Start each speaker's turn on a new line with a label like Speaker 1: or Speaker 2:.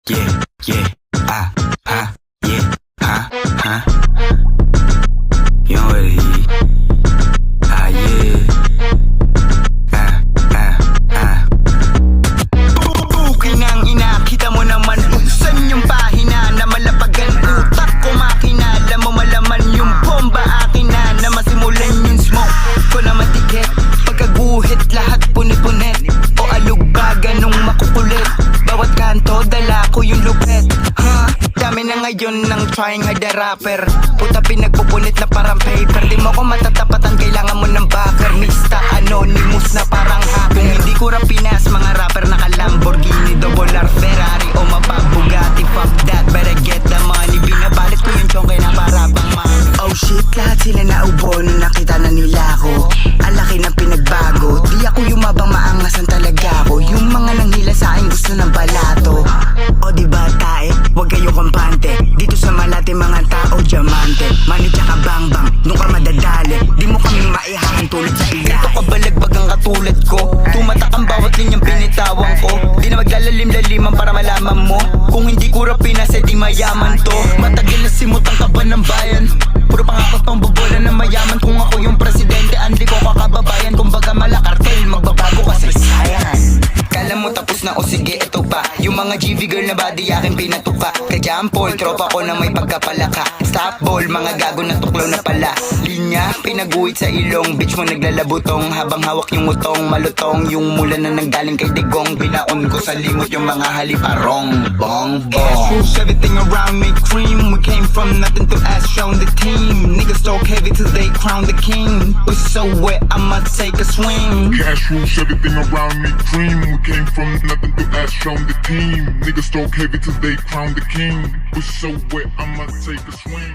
Speaker 1: yeah, yeah, yeah, you know what it is, yeah, Buking ang ina, kita mo naman buksan yung pahina na malapagan utak ko makina. Alam mo malaman yung bomba akin na masimulan yung smoke ko na matikit. Pagkaguhit lahat punit-punit o alugbaga nung makukulit. Bawat kanto dala ko yung lupet. Dami na ngayon ng trying hard na rapper. Puta pinagpupunit na parang paper. Di mo ko matatapatan, kailangan mo ng backer. Mista anonymous na parang hacker. Kung hindi ko rap Pinas, mga rapper naka Lamborghini, double R, Ferrari o mapa Bugatti. Fuck that, better get the money. Binabalit ko yung chongkay na para bang mami. Oh shit, lahat sila naubo nung nakita na nila ako. Ang laki ng pinagbago, di ako yumabang, maangasan talaga ako. Yung mga nanghila sa akin gusto ng balato. O diba tae, wag kayo kampante. Dito sa Malate mga tao diamante. Money tsaka bang bang, nung ka madadali. Di mo kami maihangan tulad sa ilalim. Ito kabalagbag ang katulad ko. Tumatak ang bawat linyang binitawan ko. Di na maglalalim-laliman para malaman mo. Kung hindi ko rap Pinas, eh di mayaman to. Matagal na simot ang kaba ng bayan. Puro pangakot pang bobola na mayaman. Kung ako yung presidente, hindi ko kakababayan. Kung baga malakartel, magbabago kasi sayang. Kala mo tapos na o sige ito pa. Yung mga GV girl na body akin pinatuka. Kay Jampol, tropa ko na may pagkapalaka. Stop ball, mga gago na tuklaw na pala. Linya, pinaguhit sa ilong. Bitch mo naglalabutong habang hawak yung utong. Malutong yung mula na nanggaling kay Digong. Binaon ko sa limot yung mga haliparong. Bong bong. Swoosh everything around me cream. We came from nothing to ass shown the team. Niggas talk heavy till they crown the king. It's so wet, I must take a swing.
Speaker 2: Cash rules, everything around me cream. We came from nothing to ass shown the team. Niggas talk heavy till they crown the king. It's so wet, I must take a swing.